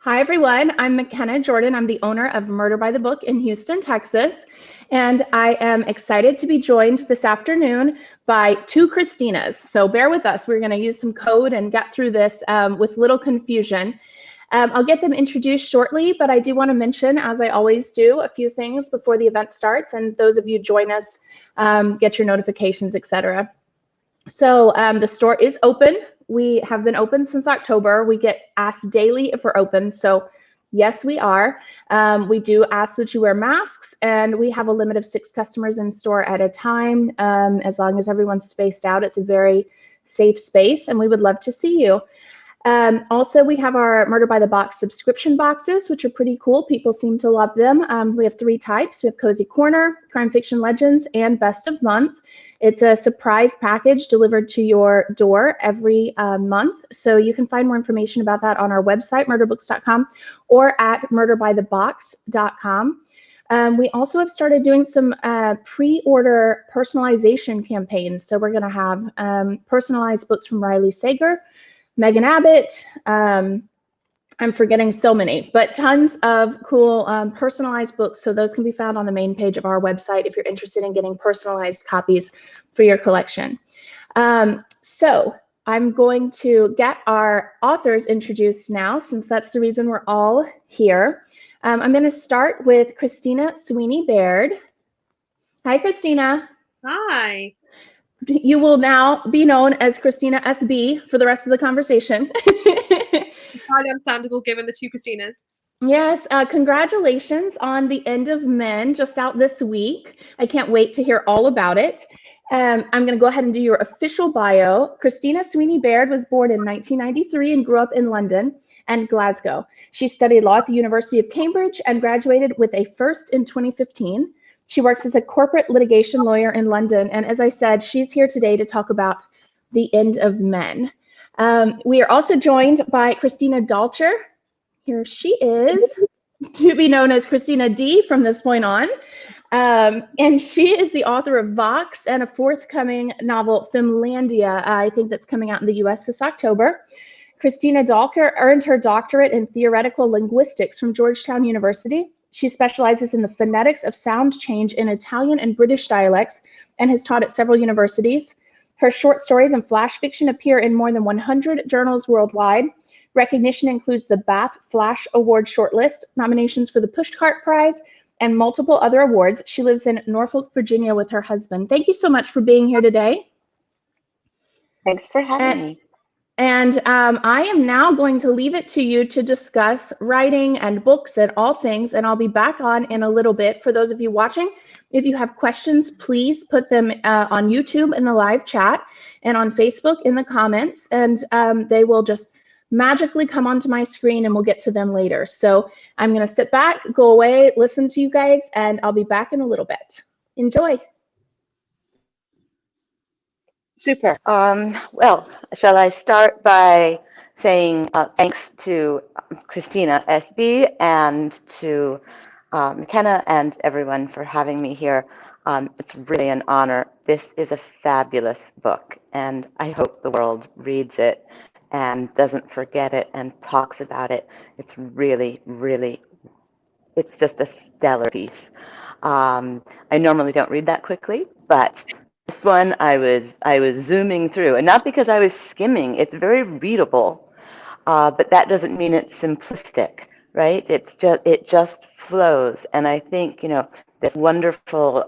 Hi, everyone. I'm McKenna Jordan. I'm the owner of Murder by the Book in Houston, Texas. And I am excited to be joined this afternoon by two Christinas. So bear with us. We're going to use some code and get through this with little confusion. I'll get them introduced shortly, but I do want to mention, as I always do, a few things before the event starts. And those of you join us, get your notifications, etc. So the store is open. We have been open since October. We get asked daily if we're open. So yes, we are. We do ask that you wear masks, and we have a limit of 6 customers in store at a time. As long as everyone's spaced out, it's a very safe space, and we would love to see you. Also, we have our Murder by the Box subscription boxes, which are pretty cool. People seem to love them. We have 3 types. We have Cozy Corner, Crime Fiction Legends, and Best of Month. It's a surprise package delivered to your door every month. So you can find more information about that on our website, murderbooks.com, or at murderbythebox.com. We also have started doing some pre-order personalization campaigns. So we're going to have personalized books from Riley Sager, Megan Abbott. I'm forgetting so many, but tons of cool personalized books. So those can be found on the main page of our website if you're interested in getting personalized copies for your collection. So I'm going to get our authors introduced now, since that's the reason we're all here. I'm going to start with Christina Sweeney-Baird. Hi, Christina. Hi. You will now be known as Christina SB for the rest of the conversation. Entirely understandable given the 2 Christinas. Yes, congratulations on The End of Men, just out this week. I can't wait to hear all about it. I'm going to go ahead and do your official bio. Christina Sweeney-Baird was born in 1993 and grew up in London and Glasgow. She studied law at the University of Cambridge and graduated with a first in 2015. She works as a corporate litigation lawyer in London. And as I said, she's here today to talk about The End of Men. We are also joined by Christina Dalcher. Here she is, to be known as Christina D from this point on. And she is the author of Vox and a forthcoming novel, Finlandia, I think that's coming out in the US this October. Christina Dalcher earned her doctorate in theoretical linguistics from Georgetown University. She specializes in the phonetics of sound change in Italian and British dialects and has taught at several universities. Her short stories and flash fiction appear in more than 100 journals worldwide. Recognition includes the Bath Flash Award shortlist, nominations for the Pushcart Prize, and multiple other awards. She lives in Norfolk, Virginia with her husband. Thank you so much for being here today. Thanks for having me. And I am now going to leave it to you to discuss writing and books and all things, and I'll be back on in a little bit. For those of you watching, if you have questions, please put them on YouTube in the live chat and on Facebook in the comments, and they will just magically come onto my screen and we'll get to them later. So I'm going to sit back, go away, listen to you guys, and I'll be back in a little bit. Enjoy. Super. Well, shall I start by saying thanks to Christina SB and to McKenna and everyone for having me here. It's really an honor. This is a fabulous book, and I hope the world reads it and doesn't forget it and talks about it. It's really, really, it's just a stellar piece. I normally don't read that quickly, but this one I was zooming through, and not because I was skimming. It's very readable, but that doesn't mean it's simplistic, right? It just flows, and I think this wonderful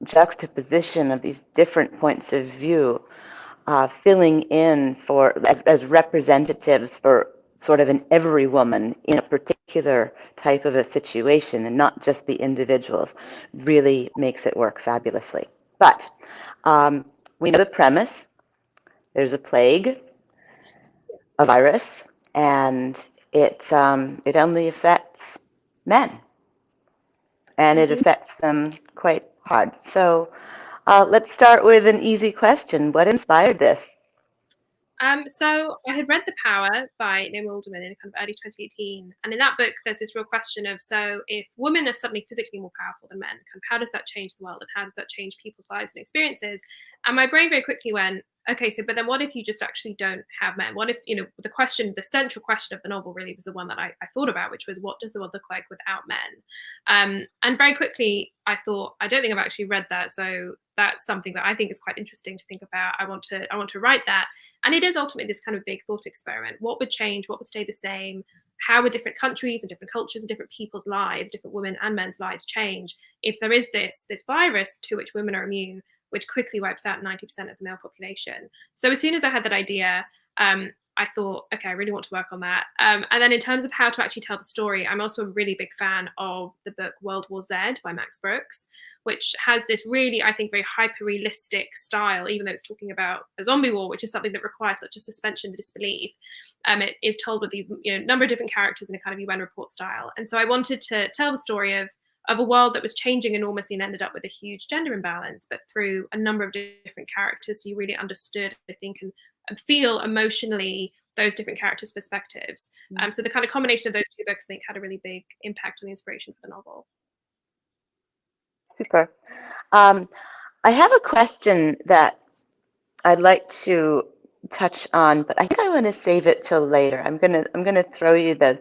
juxtaposition of these different points of view, filling in for as representatives for sort of an every woman in a particular type of a situation and not just the individuals, really makes it work fabulously. But we know the premise. There's a plague, a virus, and it only affects men, and it affects them quite hard. So let's start with an easy question. What inspired this? So I had read The Power by Naomi Alderman in kind of early 2018. And in that book, there's this real question of, so if women are suddenly physically more powerful than men, kind of how does that change the world and how does that change people's lives and experiences? And my brain very quickly went, okay, so, but then what if you just actually don't have men? What if, the question, the central question of the novel really was the one that I thought about, which was, what does the world look like without men? And very quickly, I thought, I don't think I've actually read that. So that's something that I think is quite interesting to think about. I want to write that. And it is ultimately this kind of big thought experiment. What would change? What would stay the same? How would different countries and different cultures and different people's lives, different women and men's lives change if there is this virus to which women are immune, which quickly wipes out 90% of the male population? So as soon as I had that idea, I thought, okay, I really want to work on that. And then in terms of how to actually tell the story, I'm also a really big fan of the book World War Z by Max Brooks, which has this really, I think, very hyper-realistic style, even though it's talking about a zombie war, which is something that requires such a suspension of disbelief. It is told with these number of different characters in a kind of UN report style. And so I wanted to tell the story of a world that was changing enormously and ended up with a huge gender imbalance, but through a number of different characters. So you really understood, I think, and feel emotionally those different characters' perspectives. So the kind of combination of those two books, I think, had a really big impact on the inspiration for the novel. Super. I have a question that I'd like to touch on, but I think I want to save it till later. I'm gonna throw you the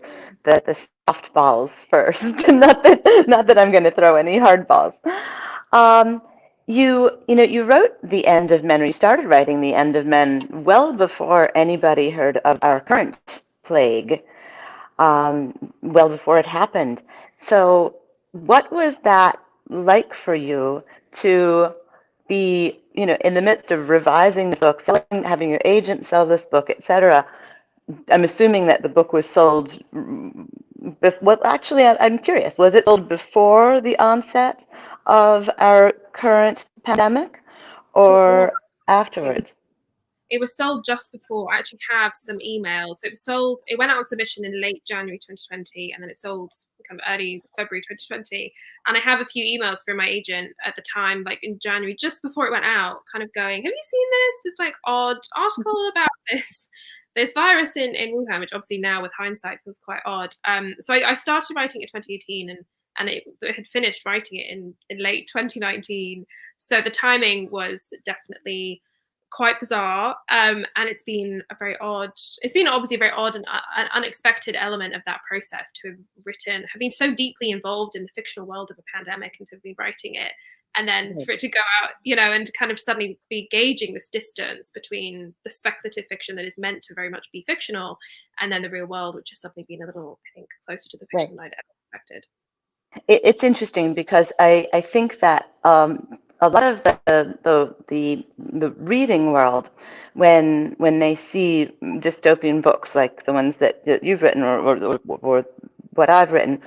softballs first. not that I'm gonna throw any hard balls. You wrote The End of Men, or you started writing The End of Men well before anybody heard of our current plague, well before it happened. So what was that like for you to be, in the midst of revising the book, having your agent sell this book, etc.? I'm assuming that the book was sold. Well, actually, I'm curious. Was it sold before the onset of our current pandemic, or afterwards? It was sold just before. I actually have some emails. It went out on submission in late January 2020, and then it sold kind of early February 2020. And I have a few emails from my agent at the time, like in January, just before it went out, kind of going, have you seen this like odd article about this virus in Wuhan, which obviously now with hindsight feels quite odd. So I started writing it in 2018, and it had finished writing it in late 2019. So the timing was definitely quite bizarre, and it's been obviously a very odd and unexpected element of that process to have been so deeply involved in the fictional world of a pandemic and to be writing it, and then for it to go out, and kind of suddenly be gauging this distance between the speculative fiction that is meant to very much be fictional and then the real world, which has suddenly been a little, I think, closer to the fiction than I'd ever expected. It's interesting because I think that a lot of the reading world, when they see dystopian books like the ones that you've written or what I've written,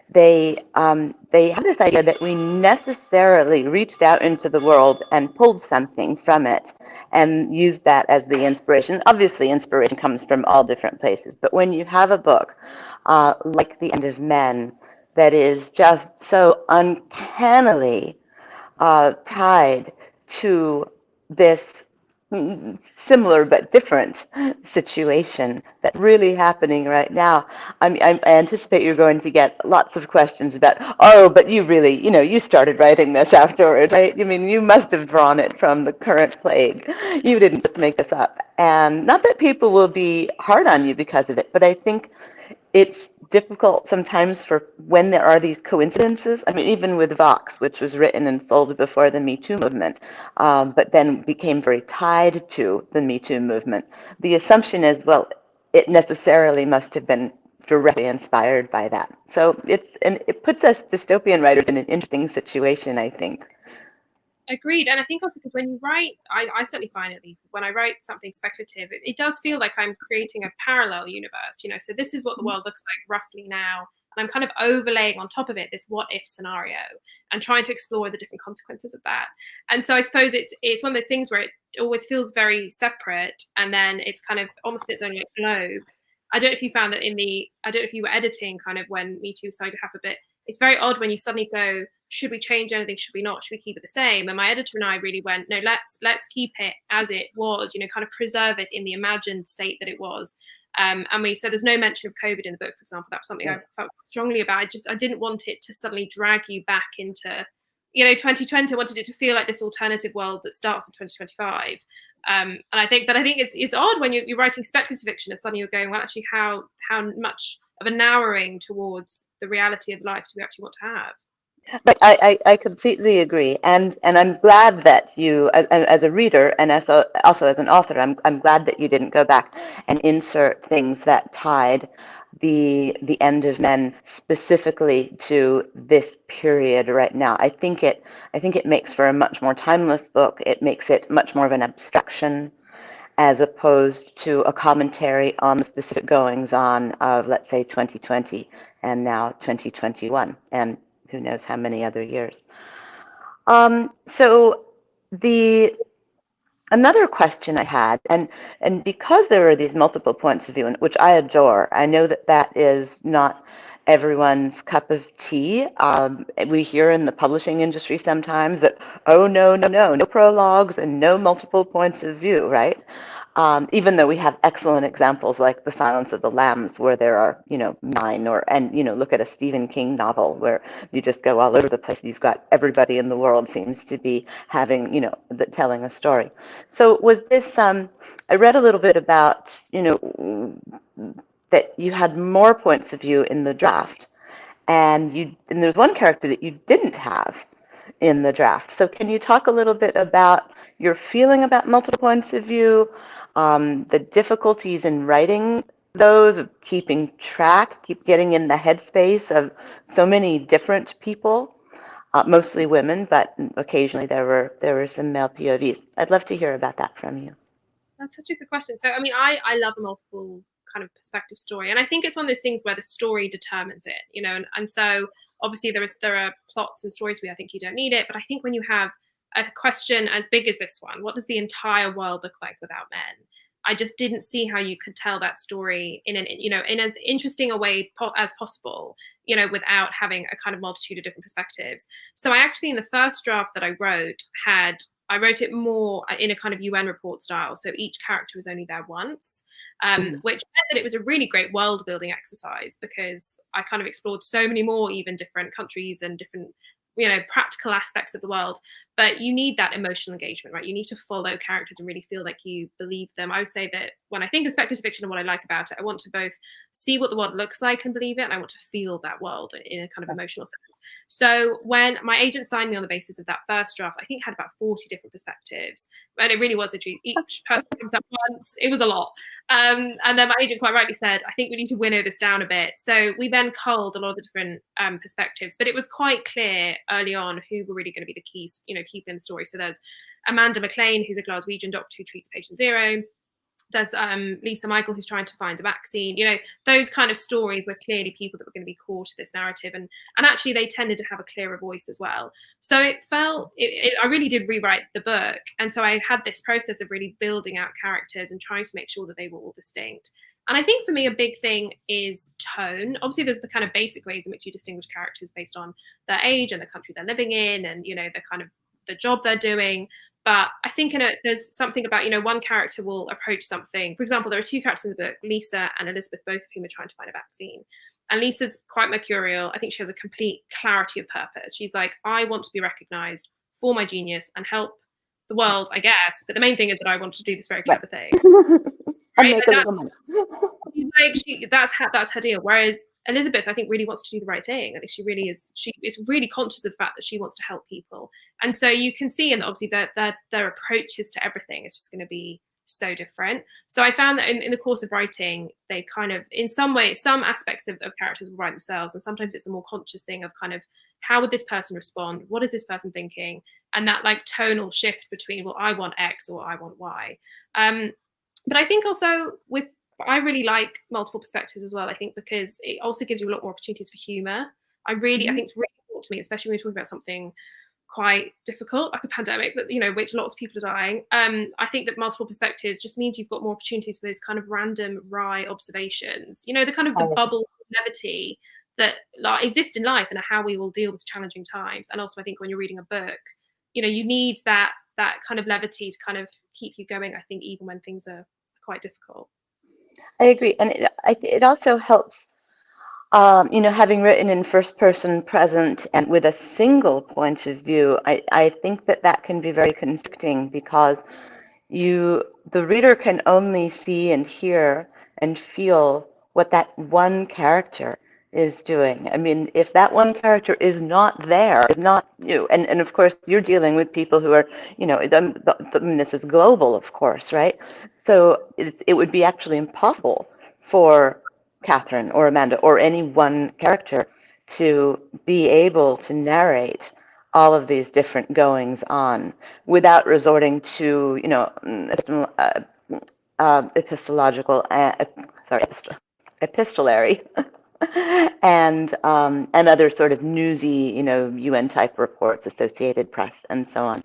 they have this idea that we necessarily reached out into the world and pulled something from it and used that as the inspiration. Obviously, inspiration comes from all different places, but when you have a book like The End of Men, that is just so uncannily tied to this similar but different situation that's really happening right now. I anticipate you're going to get lots of questions about, oh, but you really, you started writing this afterwards, right? I mean, you must have drawn it from the current plague. You didn't just make this up. And not that people will be hard on you because of it, but I think it's difficult sometimes for when there are these coincidences. I mean, even with Vox, which was written and sold before the Me Too movement, but then became very tied to the Me Too movement. The assumption is, well, it necessarily must have been directly inspired by that. So it puts us dystopian writers in an interesting situation, I think. Agreed. And I think also because when you write, I certainly find at least when I write something speculative, it does feel like I'm creating a parallel universe, so this is what the world looks like roughly now. And I'm kind of overlaying on top of it this what if scenario and trying to explore the different consequences of that. And so I suppose it's one of those things where it always feels very separate, and then it's kind of almost its own like globe. I don't know if you found that I don't know if you were editing kind of when Me Too started to happen a bit. it's very odd when you suddenly go, should we change anything? Should we not? Should we keep it the same? And my editor and I really went, no, let's keep it as it was, kind of preserve it in the imagined state that it was. So there's no mention of COVID in the book, for example. That was something I felt strongly about. I didn't want it to suddenly drag you back into, 2020. I wanted it to feel like this alternative world that starts in 2025. And I think it's odd when you're writing speculative fiction, and suddenly you're going, well, actually, how much of a narrowing towards the reality of life do we actually want to have? But I completely agree, and I'm glad that you, as a reader and also as an author, I'm glad that you didn't go back and insert things that tied the end of men specifically to this period right now. I think it makes for a much more timeless book. It makes it much more of an abstraction as opposed to a commentary on the specific goings on of, let's say, 2020 and now 2021, and who knows how many other years. So another question I had, and because there are these multiple points of view, which I adore, I know that is not everyone's cup of tea. We hear in the publishing industry sometimes that, oh, no prologues and no multiple points of view, right? Even though we have excellent examples like The Silence of the Lambs, where there are, 9, look at a Stephen King novel where you just go all over the place. You've got everybody in the world seems to be having, telling a story. So was this, I read a little bit about, that you had more points of view in the draft, and there's one character that you didn't have in the draft. So can you talk a little bit about your feeling about multiple points of view, the difficulties in writing those, of keeping track, keep getting in the headspace of so many different people, mostly women, but occasionally there were some male POVs. I'd love to hear about that from you. That's such a good question. So, I love a multiple kind of perspective story, and I think it's one of those things where the story determines it, and so obviously there are plots and stories where I think you don't need it, but I think when you have a question as big as this one, what does the entire world look like without men? I just didn't see how you could tell that story in in as interesting a way as possible, without having a kind of multitude of different perspectives. So I actually, in the first draft that I wrote it more in a kind of UN report style. So each character was only there once, which meant that it was a really great world building exercise, because I kind of explored so many more even different countries and different practical aspects of the world. But you need that emotional engagement, right? You need to follow characters and really feel like you believe them. I would say that when I think of speculative fiction and what I like about it, I want to both see what the world looks like and believe it, and I want to feel that world in a kind of emotional sense. So when my agent signed me on the basis of that first draft, I think it had about 40 different perspectives, and it really was literally each person comes up once. It was a lot. And then my agent quite rightly said, I think we need to winnow this down a bit. So we then culled a lot of the different perspectives, but it was quite clear early on who were really going to be the keys, people in the story. So there's Amanda McLean, who's a Glaswegian doctor who treats patient zero. There's Lisa Michael, who's trying to find a vaccine. Those kind of stories were clearly people that were going to be core to this narrative, and actually they tended to have a clearer voice as well. So it felt, I really did rewrite the book, and so I had this process of really building out characters and trying to make sure that they were all distinct. And I think for me, a big thing is tone. Obviously, there's the kind of basic ways in which you distinguish characters based on their age and the country they're living in, and the kind of the job they're doing. But I think there's something about, one character will approach something. For example, there are two characters in the book, Lisa and Elizabeth, both of whom are trying to find a vaccine. And Lisa's quite mercurial. I think she has a complete clarity of purpose. She's like, I want to be recognized for my genius and help the world, I guess. But the main thing is that I want to do this very clever thing. And make a little money. That's her deal. Whereas Elizabeth, I think, really wants to do the right thing. I think she really is. She is really conscious of the fact that she wants to help people, and so you can see, and obviously their approaches to everything is just going to be so different. So I found that in the course of writing, they kind of, in some way, some aspects of characters will write themselves, and sometimes it's a more conscious thing of kind of, how would this person respond? What is this person thinking? And that like tonal shift between, well, I want X or I want Y. But I think also I really like multiple perspectives as well, I think, because it also gives you a lot more opportunities for humor. I think it's really important to me, especially when we're talking about something quite difficult, like a pandemic, that which lots of people are dying. I think that multiple perspectives just means you've got more opportunities for those kind of random wry observations, the kind of the bubble of levity that exist in life and how we will deal with challenging times. And also, I think when you're reading a book, you need that kind of levity to kind of keep you going, I think, even when things are quite difficult. I agree. And it also helps, having written in first person present and with a single point of view, I think that can be very constricting, because the reader can only see and hear and feel what that one character is doing. I mean, if that one character is not there, is not you, and of course you're dealing with people who are, this is global, of course, right? So it would be actually impossible for Catherine or Amanda or any one character to be able to narrate all of these different goings on without resorting to, epistolary and other sort of newsy, UN type reports, Associated Press, and so on.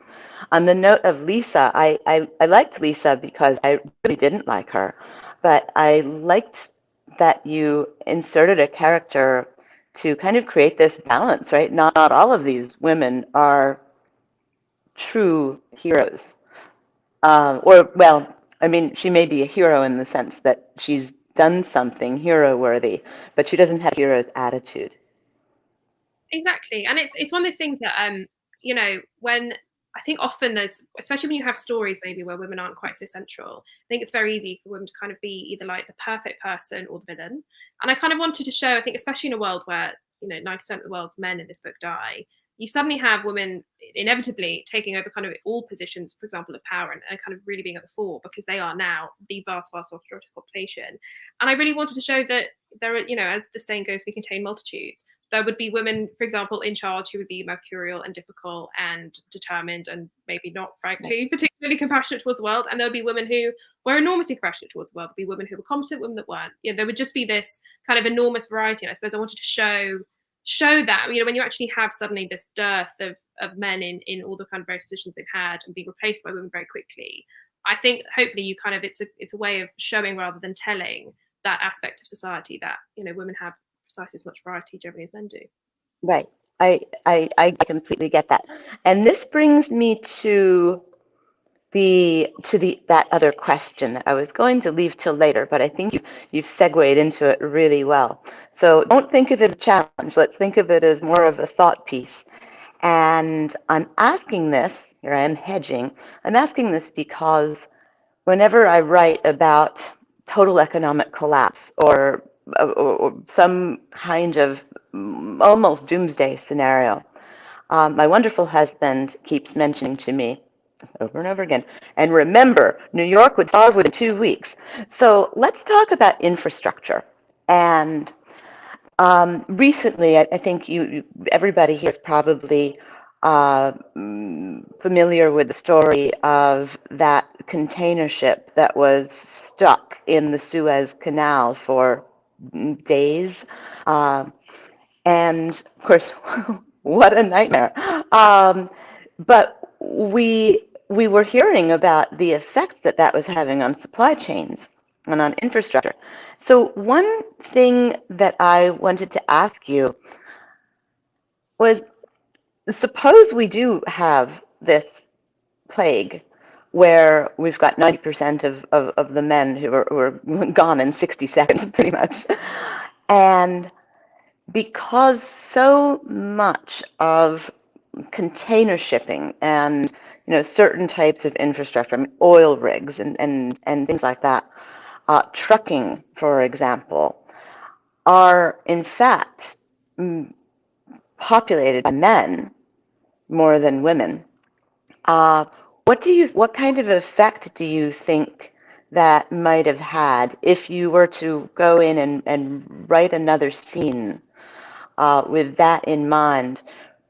On the note of Lisa, I liked Lisa because I really didn't like her, but I liked that you inserted a character to kind of create this balance, right? Not all of these women are true heroes. She may be a hero in the sense that she's done something hero-worthy, but she doesn't have a hero's attitude. Exactly. And it's one of those things that, when I think often there's, especially when you have stories maybe where women aren't quite so central, I think it's very easy for women to kind of be either like the perfect person or the villain. And I kind of wanted to show, I think, especially in a world where, 90% of the world's men in this book die, you suddenly have women inevitably taking over kind of all positions, for example, of power, and kind of really being at the fore, because they are now the vast majority of the population. And I really wanted to show that there are, as the saying goes, we contain multitudes. There would be women, for example, in charge who would be mercurial and difficult and determined and maybe not, frankly, particularly compassionate towards the world. And there would be women who were enormously compassionate towards the world. There'd be women who were competent, women that weren't. There would just be this kind of enormous variety. And I suppose I wanted to show that, when you actually have suddenly this dearth of men in all the kind of various positions they've had and being replaced by women very quickly, I think hopefully you kind of, it's a way of showing rather than telling that aspect of society that, women have precisely as much variety generally as men do. Right. I completely get that. And this brings me to that other question that I was going to leave till later, but I think you've segued into it really well. So don't think of it as a challenge. Let's think of it as more of a thought piece. And I'm asking this, here I am hedging, I'm asking this because whenever I write about total economic collapse or some kind of almost doomsday scenario, my wonderful husband keeps mentioning to me over and over again, and remember, New York would starve within 2 weeks. So let's talk about infrastructure. And recently, I think everybody here is probably familiar with the story of that container ship that was stuck in the Suez Canal for days. And of course, what a nightmare. But we were hearing about the effects that was having on supply chains and on infrastructure. So one thing that I wanted to ask you was, suppose we do have this plague where we've got 90% of the men who are gone in 60 seconds, pretty much. And because so much of container shipping and certain types of infrastructure, I mean, oil rigs and things like that, trucking, for example, are in fact populated by men more than women. What kind of effect do you think that might have had if you were to go in and write another scene with that in mind?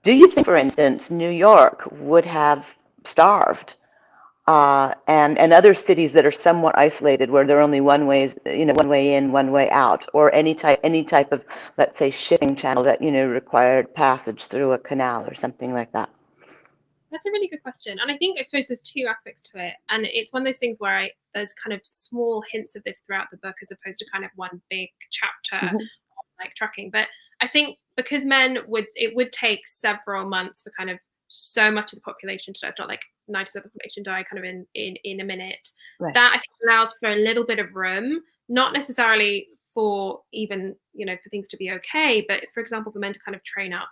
Do you think, for instance, New York would have starved, and other cities that are somewhat isolated, where there are only one way in, one way out, or any type of, let's say, shipping channel that required passage through a canal or something like that? That's a really good question. And I suppose there's two aspects to it. And it's one of those things where there's kind of small hints of this throughout the book as opposed to kind of one big chapter, like trucking. But I think because it would take several months for kind of so much of the population to die. It's not like 90% of the population die kind of in a minute. Right. That I think allows for a little bit of room, not necessarily for even, for things to be okay, but for example, for men to kind of train up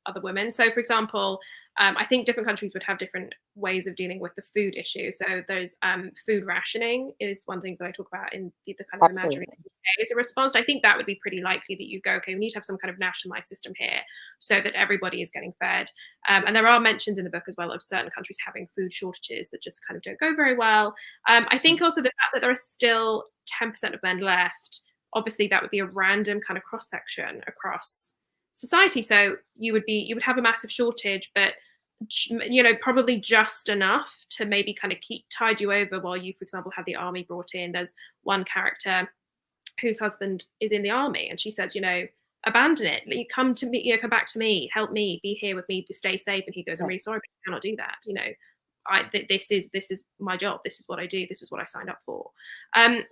other women. So for example, I think different countries would have different ways of dealing with the food issue. So there's food rationing is one of the things that I talk about in the kind of imaginary as a response. I think that would be pretty likely that you go, okay, we need to have some kind of nationalized system here so that everybody is getting fed. And there are mentions in the book as well of certain countries having food shortages that just kind of don't go very well. I think also the fact that there are still 10% of men left, obviously that would be a random kind of cross section across society. So you would have a massive shortage, but probably just enough to maybe kind of tide you over while you, for example, have the army brought in. There's one character whose husband is in the army, and she says, abandon it. You come to me, come back to me, help me, be here with me, stay safe. And he goes, I'm really sorry, but I cannot do that. This is my job. This is what I do. This is what I signed up for.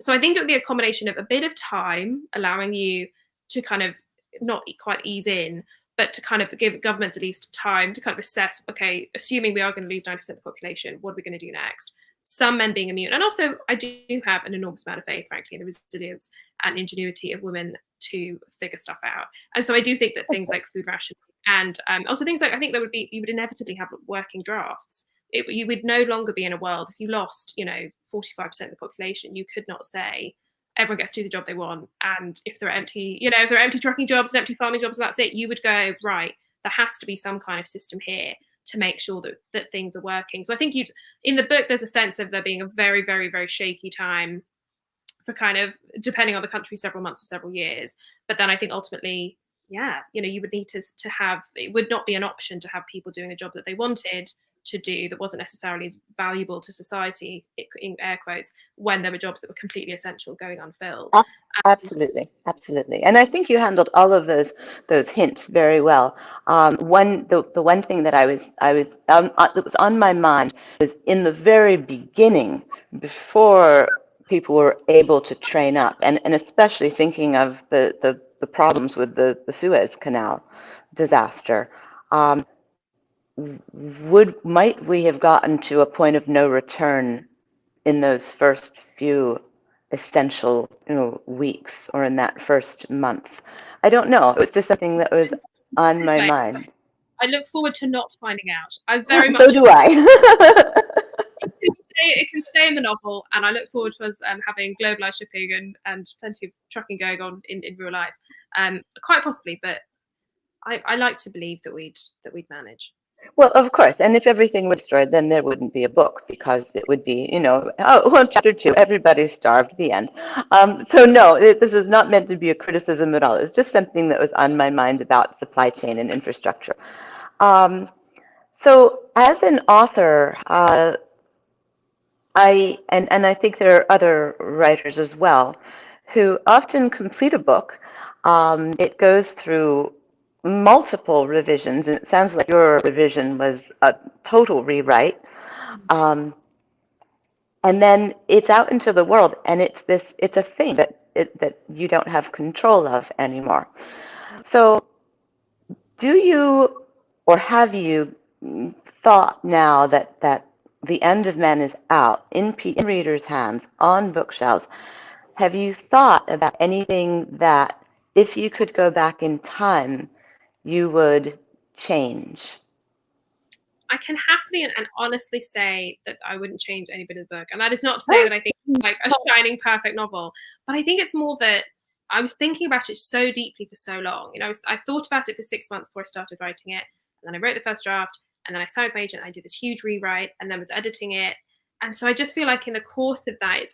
So I think it would be a combination of a bit of time, allowing you to kind of not quite ease in, but to kind of give governments at least time to kind of assess, okay, assuming we are going to lose 90% of the population, what are we going to do next? Some men being immune. And also, I do have an enormous amount of faith, frankly, in the resilience and ingenuity of women to figure stuff out. And so I do think that things like food rationing and also things like, I think you would inevitably have working drafts. You would no longer be in a world, if you lost, 45% of the population, you could not say, everyone gets to do the job they want. And if there are empty trucking jobs and empty farming jobs, that's it. You would go, right, there has to be some kind of system here to make sure that things are working. So I think in the book, there's a sense of there being a very, very, very shaky time for kind of, depending on the country, several months or several years. But then I think ultimately, you would need to have, it would not be an option to have people doing a job that they wanted to do that wasn't necessarily as valuable to society, in air quotes, when there were jobs that were completely essential going unfilled. Absolutely. And I think you handled all of those hints very well. The one thing that that was on my mind was in the very beginning, before people were able to train up, and especially thinking of the problems with the Suez Canal disaster. Might we have gotten to a point of no return in those first few essential, weeks, or in that first month? I don't know. It was just something that was on my mind. I look forward to not finding out. I very much. So do I. It can stay in the novel, and I look forward to us having globalized shipping and plenty of trucking going on in real life. Quite possibly, but I like to believe that we'd manage. Well, of course, and if everything were destroyed, then there wouldn't be a book, because it would be, chapter 2, everybody starved, the end. So no, this was not meant to be a criticism at all. It was just something that was on my mind about supply chain and infrastructure. So as an author, I think there are other writers as well who often complete a book. It goes through multiple revisions, and it sounds like your revision was a total rewrite. And then it's out into the world, and it's a thing that you don't have control of anymore. So do you, or have you thought, now that The End of Men is out in readers' hands, on bookshelves, have you thought about anything that, if you could go back in time, you would change? I can happily and honestly say that I wouldn't change any bit of the book. And that is not to say that I think it's like a shining perfect novel, but I think it's more that I was thinking about it so deeply for so long. I thought about it for 6 months before I started writing it. And then I wrote the first draft, and then I signed with my agent, and I did this huge rewrite, and then was editing it. And so I just feel like in the course of that, it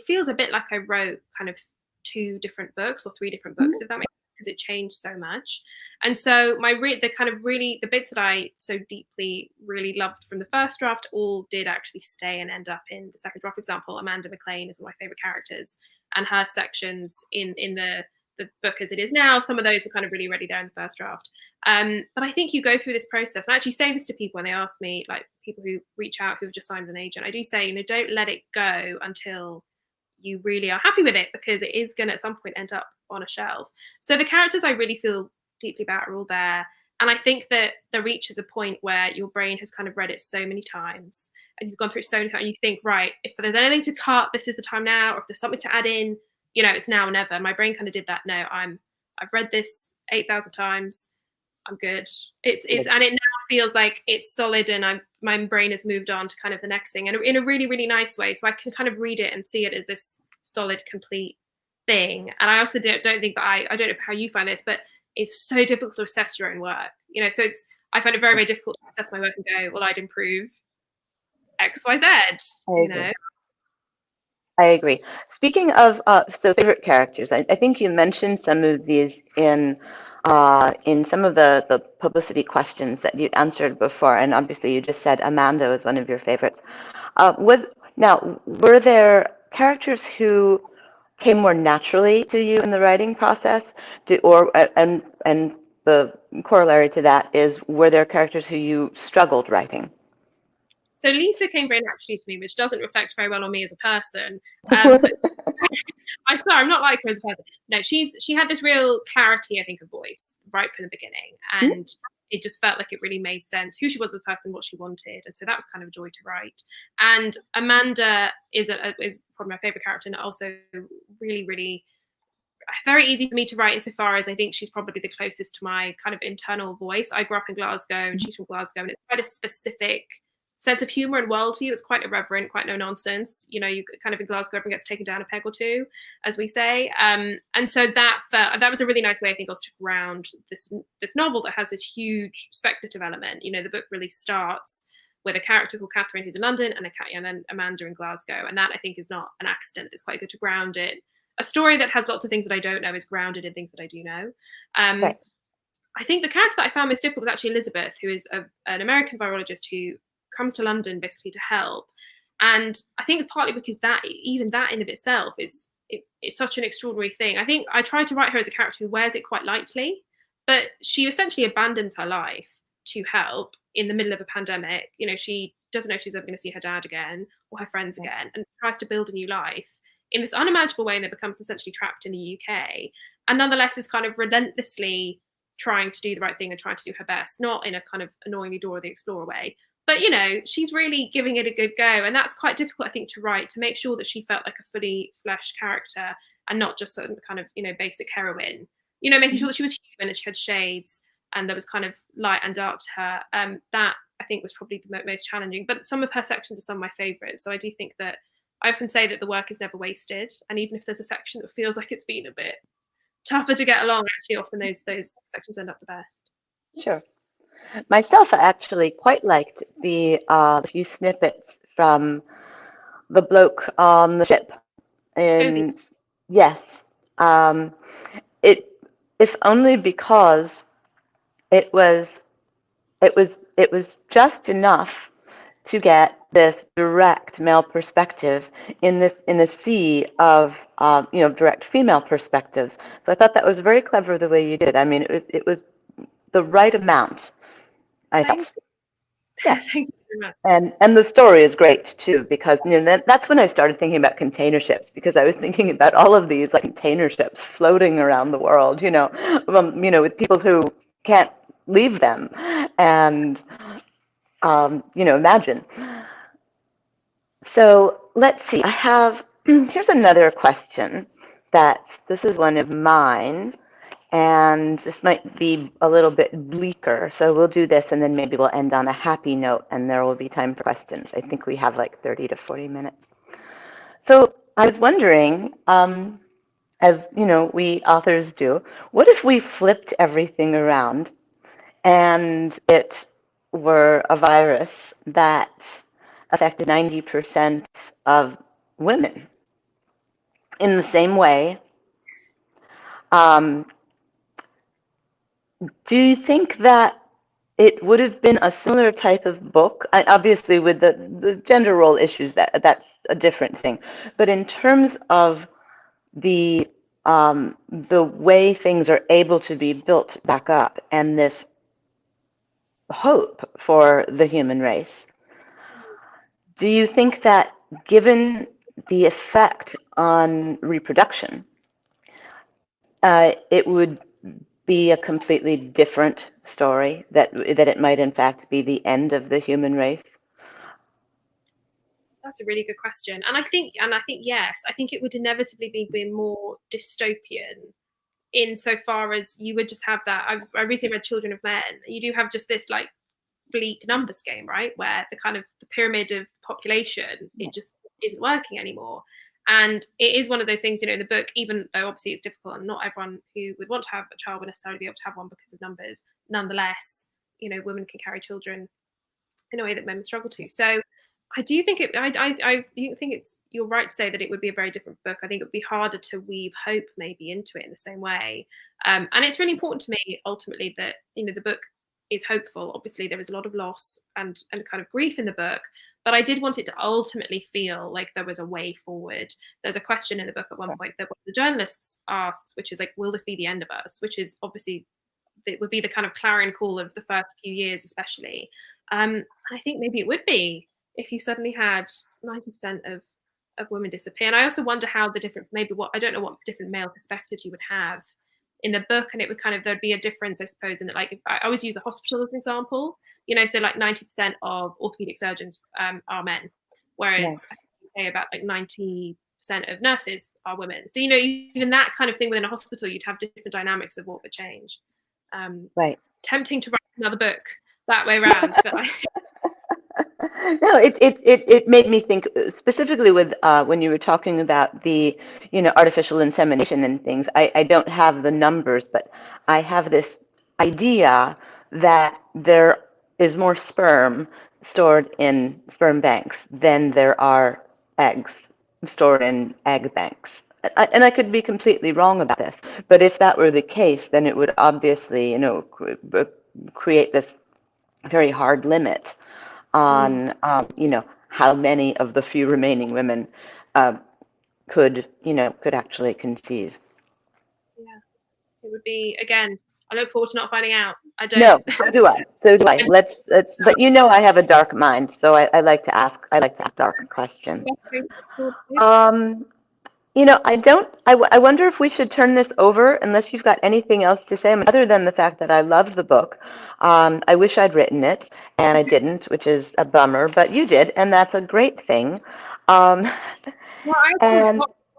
feels a bit like I wrote kind of 2 different books or 3 different books, if that makes sense, because it changed so much. And so the bits that I so deeply really loved from the first draft all did actually stay and end up in the second draft. For example, Amanda McLean is one of my favorite characters, and her sections in the book as it is now, some of those were kind of really ready there in the first draft. But I think you go through this process, and I actually say this to people when they ask me, like people who reach out who've just signed with an agent. I do say, don't let it go until you really are happy with it, because it is going to at some point end up on a shelf. So the characters I really feel deeply about are all there. And I think that there reaches a point where your brain has kind of read it so many times, and you've gone through it so many times, and you think, right, if there's anything to cut, this is the time now, or if there's something to add in, it's now or never. My brain kind of did that. No, I've read this 8,000 times. I'm good. And it now feels like it's solid, and my brain has moved on to kind of the next thing, and in a really, really nice way. So I can kind of read it and see it as this solid, complete thing. And I also don't think that I don't know how you find this, but it's so difficult to assess your own work. So I find it very, very difficult to assess my work and go, well, I'd improve X, Y, Z. I agree. Speaking of so favorite characters, I think you mentioned some of these in some of the publicity questions that you answered before, and obviously you just said Amanda was one of your favorites. Were there characters who came more naturally to you in the writing process, and the corollary to that is, were there characters who you struggled writing? So Lisa came very naturally to me, which doesn't reflect very well on me as a person. But I swear, I'm not like her as a person. No, she had this real clarity, I think, of voice right from the beginning, and it just felt like it really made sense who she was as a person, what she wanted, and so that was kind of a joy to write. And Amanda is probably my favorite character, and also really, really very easy for me to write, insofar as I think she's probably the closest to my kind of internal voice. I grew up in Glasgow, and she's from Glasgow, and it's quite a specific sense of humor and worldview. It's quite irreverent, quite no nonsense. You kind of in Glasgow, everyone gets taken down a peg or two, as we say. And so that was a really nice way, I think, also to ground this novel that has this huge speculative element. The book really starts with a character called Catherine who's in London, and then Amanda in Glasgow. And that, I think, is not an accident. It's quite good to ground it. A story that has lots of things that I don't know is grounded in things that I do know. Right. I think the character that I found most difficult was actually Elizabeth, who is an American virologist who comes to London basically to help. And I think it's partly because that in of itself it's such an extraordinary thing. I think I tried to write her as a character who wears it quite lightly, but she essentially abandons her life to help in the middle of a pandemic. She doesn't know if she's ever going to see her dad again or her friends again, and tries to build a new life in this unimaginable way, and it becomes essentially trapped in the UK, and nonetheless is kind of relentlessly trying to do the right thing and trying to do her best, not in a kind of annoyingly Dora the Explorer way, but she's really giving it a good go. And that's quite difficult, I think, to write, to make sure that she felt like a fully fleshed character and not just some kind of basic heroine, making sure that she was human and she had shades and there was kind of light and dark to her. That, I think, was probably the most challenging, but some of her sections are some of my favorites. So I do think that I often say that the work is never wasted, and even if there's a section that feels like it's been a bit tougher to get along, actually often those sections end up the best. Sure. Myself, I actually quite liked the few snippets from the bloke on the ship. Toby. Yes, if only because it was just enough to get this direct male perspective in a sea of direct female perspectives. So I thought that was very clever the way you did. I mean, it was the right amount, I thought. Yeah. Thank you very much. And the story is great too, because that's when I started thinking about container ships, because I was thinking about all of these like container ships floating around the world, with people who can't leave them, and imagine. So let's see. I have here's another question. This is one of mine. And this might be a little bit bleaker, so we'll do this and then maybe we'll end on a happy note and there will be time for questions. I think we have like 30 to 40 minutes. So I was wondering, as we authors do, what if we flipped everything around and it were a virus that affected 90% of women in the same way? Do you think that it would have been a similar type of book? Obviously, with the gender role issues, that's a different thing. But in terms of the way things are able to be built back up and this hope for the human race, do you think that given the effect on reproduction, it would be a completely different story, that it might in fact be the end of the human race? That's a really good question. And I think yes, I think it would inevitably be more dystopian insofar as you would just have that. I recently read Children of Men. You do have just this like bleak numbers game, right? Where the kind of the pyramid of population, it just isn't working anymore. And it is one of those things, in the book, even though obviously it's difficult and not everyone who would want to have a child would necessarily be able to have one because of numbers, nonetheless, women can carry children in a way that men struggle to. So I do think I think you're right to say that it would be a very different book. I think it would be harder to weave hope maybe into it in the same way. And it's really important to me ultimately that, the book is hopeful. Obviously there is a lot of loss and kind of grief in the book, but I did want it to ultimately feel like there was a way forward. There's a question in the book at one point that the journalists asks, which is like, will this be the end of us? Which is obviously, it would be the kind of clarion call of the first few years, especially. I think maybe it would be if you suddenly had 90% of women disappear. And I also wonder how the different, I don't know what different male perspectives you would have in the book. And it would there'd be a difference, I suppose, in that, like, if I always use the hospital as an example, so like 90% of orthopedic surgeons are men, whereas I say about like 90% of nurses are women. So, even that kind of thing within a hospital, you'd have different dynamics of what would change. Right. Tempting to write another book that way around, but No, it made me think specifically with when you were talking about the artificial insemination and things. I don't have the numbers, but I have this idea that there is more sperm stored in sperm banks than there are eggs stored in egg banks. And I could be completely wrong about this, but if that were the case, then it would obviously create this very hard limit on how many of the few remaining women could actually conceive. Yeah, it would be, again, I look forward to not finding out. I don't. No, so do I. Let's but I have a dark mind, so I like to ask dark questions. I wonder if we should turn this over, unless you've got anything else to say, other than the fact that I loved the book. I wish I'd written it, and I didn't, which is a bummer, but you did, and that's a great thing. And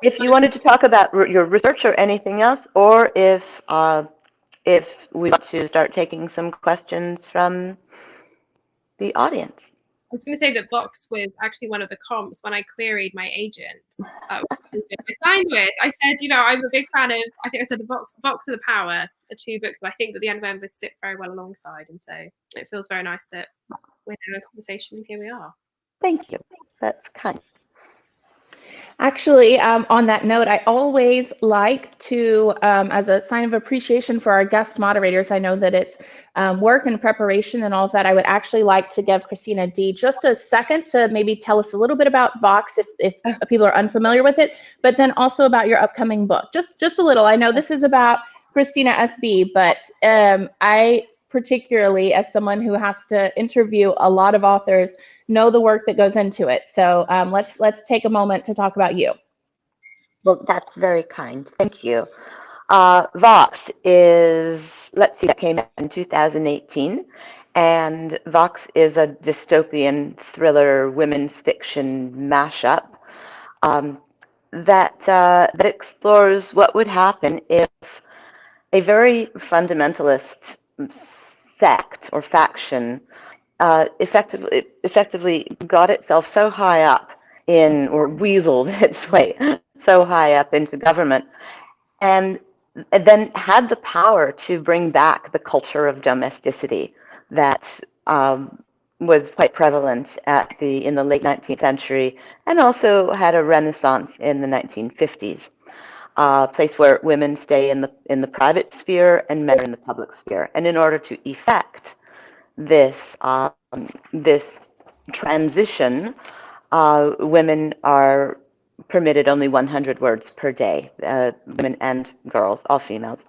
if you wanted to talk about your research or anything else, or if we want to start taking some questions from the audience. I was going to say that Vox was actually one of the comps when I queried my agents. I signed with. I said, I'm a big fan of. I think I said the Vox and the Power are two books that I think that the End would sit very well alongside, and so it feels very nice that we're having a conversation, and here we are. Thank you. That's kind. Actually, on that note, I always like to, as a sign of appreciation for our guest moderators, I know that it's work and preparation and all of that, I would actually like to give Christina D just a second to maybe tell us a little bit about Vox if people are unfamiliar with it, but then also about your upcoming book. Just a little. I know this is about Christina SB, but I particularly, as someone who has to interview a lot of authors, know the work that goes into it. So let's take a moment to talk about you. Well, that's very kind. Thank you. Vox is, let's see, that came out in 2018. And Vox is a dystopian thriller women's fiction mashup that explores what would happen if a very fundamentalist sect or faction effectively got itself so high up or weaseled its way so high up into government, and then had the power to bring back the culture of domesticity that was quite prevalent in the late 19th century, and also had a renaissance in the 1950s. A place where women stay in the private sphere and men are in the public sphere. And in order to effect this transition, women are permitted only 100 words per day, women and girls, all females.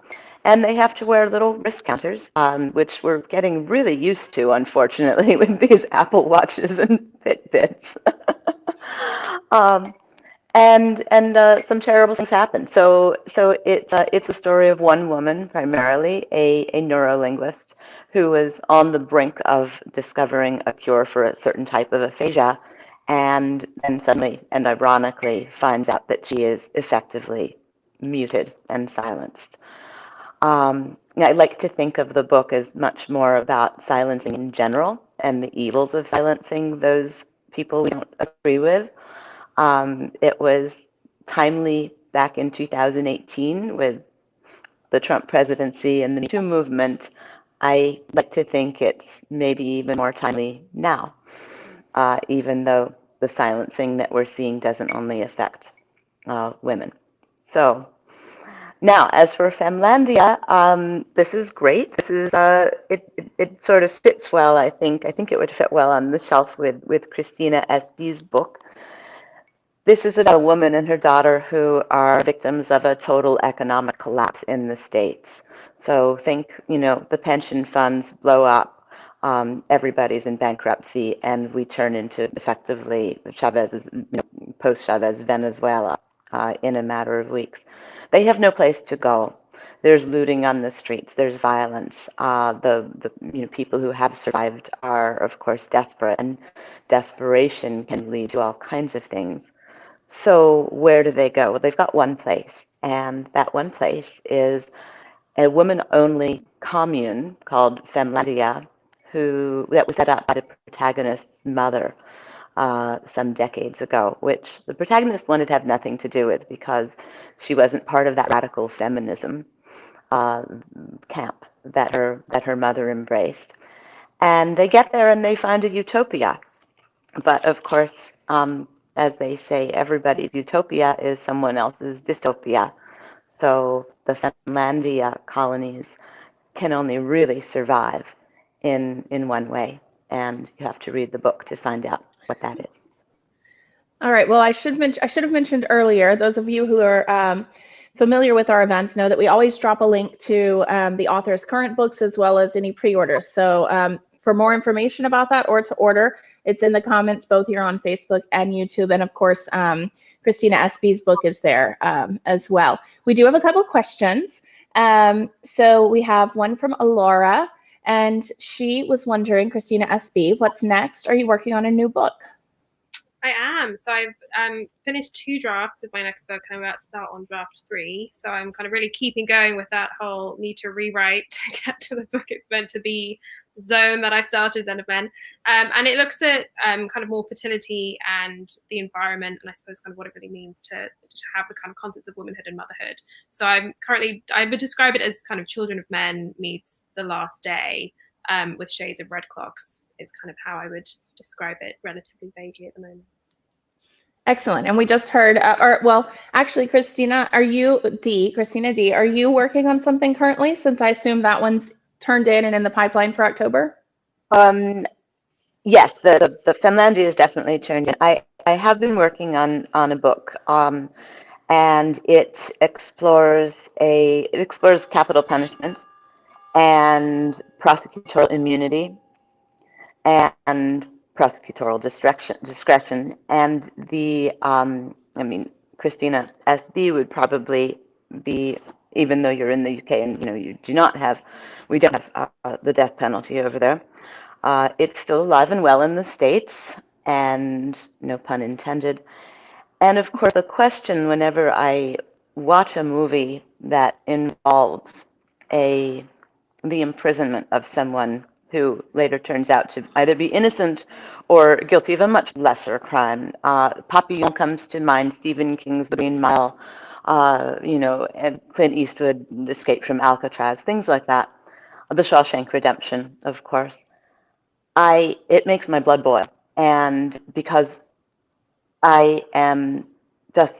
And they have to wear little wrist counters, which we're getting really used to, unfortunately, with these Apple Watches and Fitbits. and some terrible things happen. So it's a story of one woman, primarily a neurolinguist, who was on the brink of discovering a cure for a certain type of aphasia, and then suddenly and ironically finds out that she is effectively muted and silenced. I like to think of the book as much more about silencing in general and the evils of silencing those people we don't agree with. It was timely back in 2018 with the Trump presidency and the Me Too movement. I like to think it's maybe even more timely now, even though the silencing that we're seeing doesn't only affect women. So now, as for Femlandia, this is great. This is it sort of fits well. I think it would fit well on the shelf with Christina Espy's book. This is about a woman and her daughter who are victims of a total economic collapse in the States. So think, the pension funds blow up, everybody's in bankruptcy, and we turn into effectively Chavez's, post-Chavez Venezuela in a matter of weeks. They have no place to go. There's looting on the streets. There's violence. The people who have survived are, of course, desperate, and desperation can lead to all kinds of things. So where do they go? Well, they've got one place, and that one place is a woman-only commune called Femlandia, that was set up by the protagonist's mother some decades ago, which the protagonist wanted to have nothing to do with because she wasn't part of that radical feminism camp that her mother embraced. And they get there and they find a utopia. But of course, as they say, everybody's utopia is someone else's dystopia. So the Finlandia colonies can only really survive in one way, and you have to read the book to find out what that is. All right. Well, I should have mentioned earlier. Those of you who are familiar with our events know that we always drop a link to the author's current books as well as any pre-orders. So for more information about that or to order, it's in the comments both here on Facebook and YouTube. And of course, Christina Espy's book is there as well. We do have a couple questions. So we have one from Alora, and she was wondering, Christina Espy, what's next? Are you working on a new book? I am. So I've finished 2 drafts of my next book, and I'm about to start on draft 3. So I'm kind of really keeping going with that whole need to rewrite to get to the book it's meant to be zone that I started then of men. And it looks at kind of more fertility and the environment, and I suppose kind of what it really means to have the kind of concepts of womanhood and motherhood. So I would describe it as kind of Children of Men meets The Last Day with shades of Red Clocks is kind of how I would describe it relatively vaguely at the moment. Excellent. And we just heard, actually, Christina D, are you working on something currently, since I assume that one's turned in the pipeline for October? Yes, the Finlandia is definitely turned in. I have been working on a book, and it explores capital punishment and prosecutorial immunity and prosecutorial discretion. And Christina SB would probably be, even though you're in the UK and we don't have the death penalty over there. It's still alive and well in the States, and no pun intended. And of course, the question whenever I watch a movie that involves the imprisonment of someone who later turns out to either be innocent or guilty of a much lesser crime. Papillon comes to mind, Stephen King's The Green Mile, and Clint Eastwood, Escape from Alcatraz, things like that. The Shawshank Redemption, of course. It makes my blood boil, and because I am just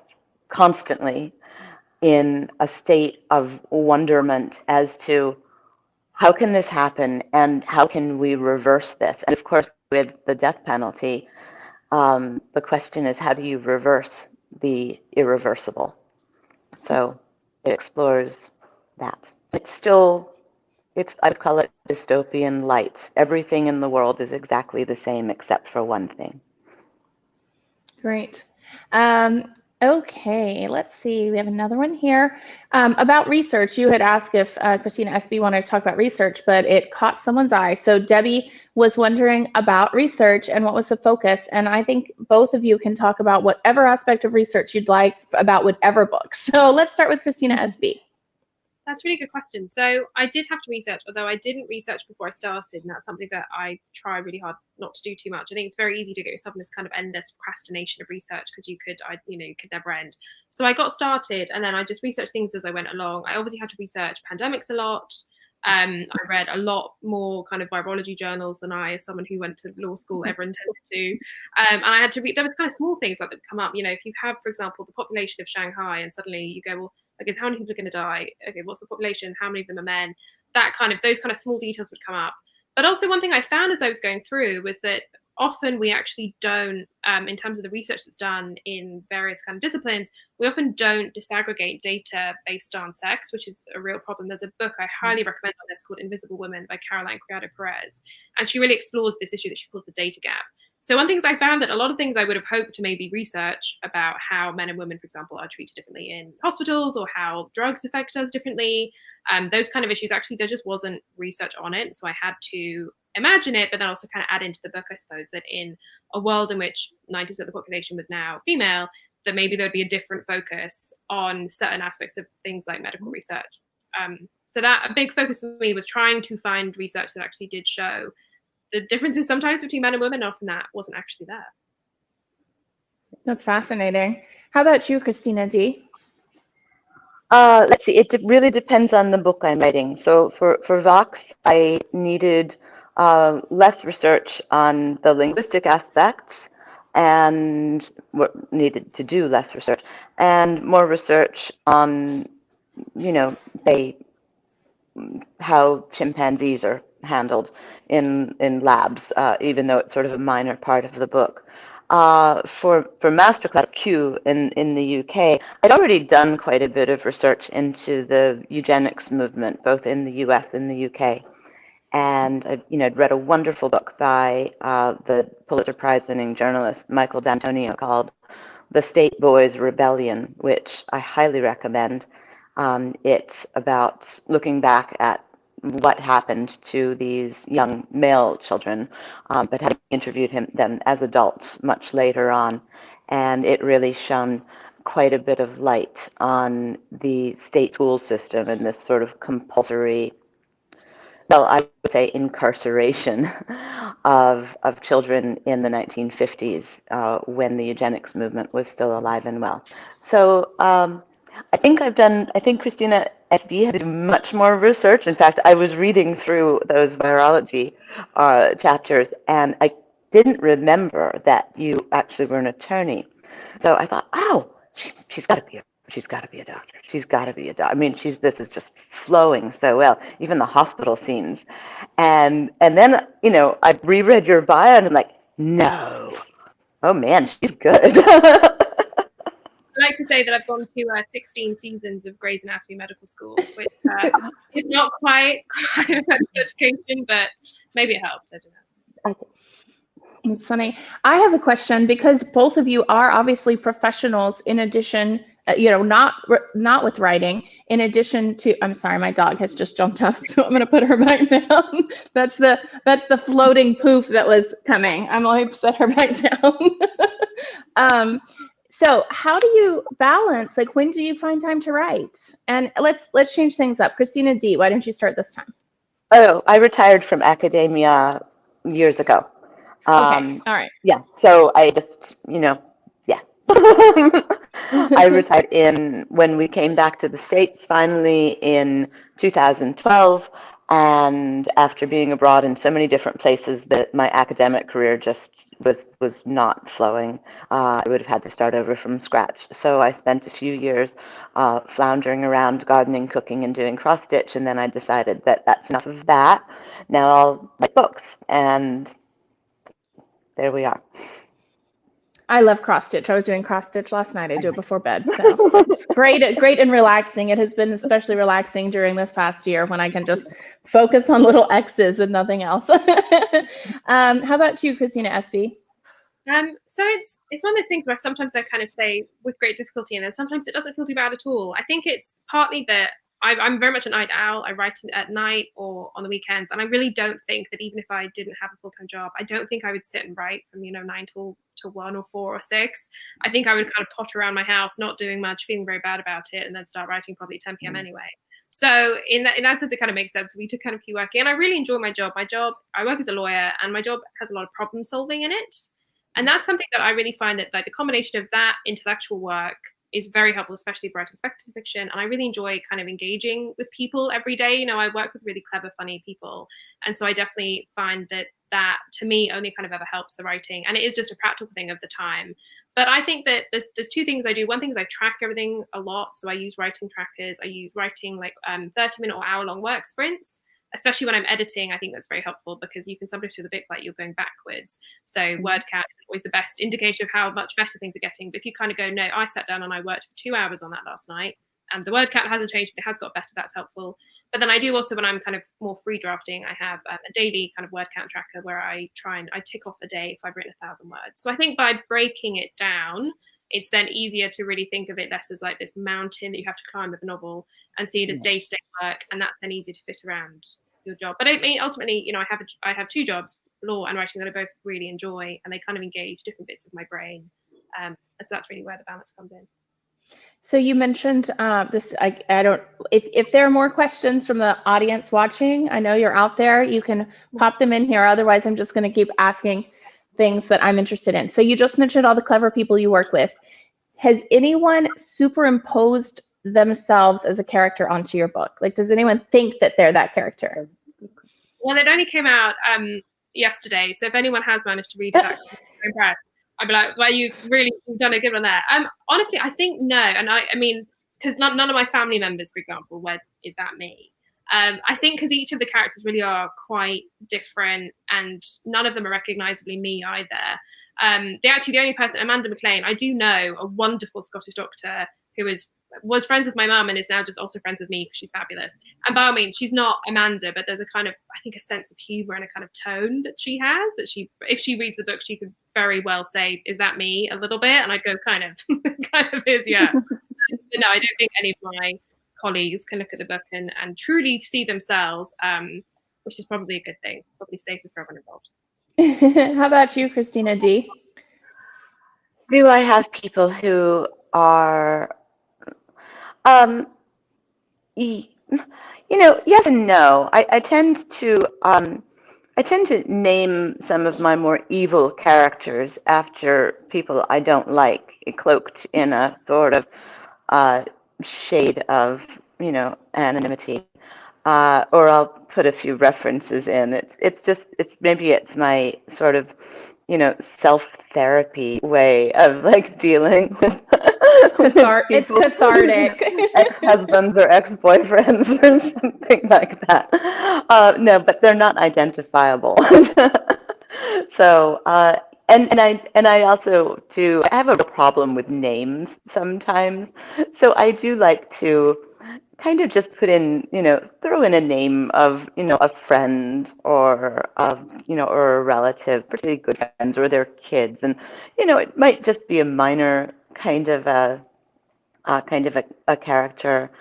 constantly in a state of wonderment as to how can this happen and how can we reverse this? And of course, with the death penalty, the question is, how do you reverse the irreversible? So it explores that. I'd call it dystopian light. Everything in the world is exactly the same except for one thing. Great. Okay, let's see. We have another one here about research. You had asked if Christina SB wanted to talk about research, but it caught someone's eye. So Debbie was wondering about research and what was the focus. And I think both of you can talk about whatever aspect of research you'd like about whatever book. So let's start with Christina SB. That's a really good question. So I did have to research, although I didn't research before I started, and that's something that I try really hard not to do too much. I think it's very easy to get yourself in this kind of endless procrastination of research because you could never end. So I got started, and then I just researched things as I went along. I obviously had to research pandemics a lot. I read a lot more kind of virology journals than I, as someone who went to law school, ever intended to. And I had to read, there was kind of small things that would come up. You know, if you have, for example, the population of Shanghai, and suddenly you go, well, okay, so how many people are going to die? Okay, what's the population? How many of them are men? Those kind of small details would come up. But also one thing I found as I was going through was that often we actually don't, in terms of the research that's done in various kind of disciplines, we often don't disaggregate data based on sex, which is a real problem. There's a book I highly recommend on this called Invisible Women by Caroline Criado Perez. And she really explores this issue that she calls the data gap. So one thing is I found that a lot of things I would have hoped to maybe research about how men and women, for example, are treated differently in hospitals or how drugs affect us differently, those kind of issues, actually, there just wasn't research on it. So I had to imagine it, but then also kind of add into the book, I suppose, that in a world in which 90% of the population was now female, that maybe there'd be a different focus on certain aspects of things like medical research. So that a big focus for me was trying to find research that actually did show the differences sometimes between men and women, and often that wasn't actually there. That's fascinating. How about you, Christina D? Let's see, it really depends on the book I'm writing. So for Vox, I needed less research on the linguistic aspects and needed to do less research and more research on, say, how chimpanzees are handled in labs, even though it's sort of a minor part of the book. For Masterclass Q in the UK, I'd already done quite a bit of research into the eugenics movement, both in the US and the UK. And I'd read a wonderful book by the Pulitzer Prize winning journalist Michael D'Antonio called The State Boys Rebellion, which I highly recommend. It's about looking back at what happened to these young male children, but having interviewed them as adults much later on. And it really shone quite a bit of light on the state school system and this sort of compulsory, well, I would say incarceration of children in the 1950s when the eugenics movement was still alive and well. So I think Christina SB had to do much more research. In fact, I was reading through those virology chapters, and I didn't remember that you actually were an attorney. So I thought, oh, she's got to be a doctor. She's got to be a doctor. I mean, this is just flowing so well. Even the hospital scenes, and then I reread your bio, and I'm like, no, oh man, she's good. I like to say that I've gone to 16 seasons of Grey's Anatomy Medical School, which is not quite a medical education, but maybe it helped. I don't know. It's funny. I have a question because both of you are obviously professionals in addition, not with writing, in addition to, I'm sorry, my dog has just jumped up, so I'm going to put her back down. That's the floating poof that was coming. I'm going to set her back down. So how do you balance, like, when do you find time to write? And let's change things up. Christina D, why don't you start this time? Oh, I retired from academia years ago. Okay, all right. Yeah, so I just, yeah. I retired when we came back to the States finally in 2012. And after being abroad in so many different places that my academic career just was not flowing, I would have had to start over from scratch. So I spent a few years floundering around, gardening, cooking, and doing cross stitch. And then I decided that that's enough of that. Now I'll write books. And there we are. I love cross stitch. I was doing cross stitch last night. I do it before bed. So it's great and relaxing. It has been especially relaxing during this past year when I can just focus on little X's and nothing else. How about you, Christina SB? So it's one of those things where sometimes I kind of say with great difficulty, and then sometimes it doesn't feel too bad at all. I think it's partly that I'm very much a night owl. I write at night or on the weekends, and I really don't think that even if I didn't have a full-time job, I don't think I would sit and write from 9 till 1 or 4 or 6. I think I would kind of potter around my house, not doing much, feeling very bad about it, and then start writing probably at 10 p.m. anyway. So in that sense, it kind of makes sense for me to kind of keep working. And I really enjoy my job. I work as a lawyer, and my job has a lot of problem solving in it. And that's something that I really find that like the combination of that intellectual work is very helpful, especially for writing speculative fiction. And I really enjoy kind of engaging with people every day. I work with really clever, funny people. And so I definitely find that to me only kind of ever helps the writing. And it is just a practical thing of the time. But I think that there's two things I do. One thing is I track everything a lot. So I use writing trackers. I use writing like 30-minute or hour-long work sprints. Especially when I'm editing, I think that's very helpful because you can sometimes feel a bit like you're going backwards. So word count is always the best indicator of how much better things are getting. But if you kind of go, no, I sat down and I worked for 2 hours on that last night, and the word count hasn't changed, but it has got better, that's helpful. But then I do also, when I'm kind of more free drafting, I have a daily kind of word count tracker where I tick off a day if I've written 1,000 words. So I think by breaking it down, it's then easier to really think of it less as like this mountain that you have to climb with a novel and see it as day-to-day work, and that's then easier to fit around your job. But I mean, ultimately, I have 2 jobs, law and writing, that I both really enjoy, and they kind of engage different bits of my brain, and so that's really where the balance comes in. So you mentioned this. I don't. If there are more questions from the audience watching, I know you're out there. You can pop them in here. Otherwise, I'm just going to keep asking things that I'm interested in. So you just mentioned all the clever people you work with. Has anyone superimposed themselves as a character onto your book? Like, does anyone think that they're that character? Well, it only came out yesterday, so if anyone has managed to read it, I'm impressed. I'd be like, well, you've done a good one there. Honestly, I think no, and I mean, because none of my family members, for example, is that me? I think because each of the characters really are quite different, and none of them are recognizably me either. The only person, Amanda McLean, I do know, a wonderful Scottish doctor who was friends with my mum and is now just also friends with me because she's fabulous. And by all means, she's not Amanda, but there's a kind of, I think, a sense of humor and a kind of tone that she has, that if she reads the book, she could very well say, is that me, a little bit? And I go, kind of is, yeah. But no, I don't think any of my colleagues can look at the book and truly see themselves, which is probably a good thing, probably safer for everyone involved. How about you, Christina D? Do I have people who are, yes and no. I tend to name some of my more evil characters after people I don't like, cloaked in a sort of shade of, anonymity. Or I'll put a few references in. It's my sort of, self-therapy way of like dealing with it's cathartic. Ex-husbands or ex-boyfriends or something like that. No, but they're not identifiable. So, and I also do. I have a problem with names sometimes. So I do like to kind of just put in, throw in a name of, a friend or or a relative, particularly good friends or their kids, and it might just be a minor kind of a character,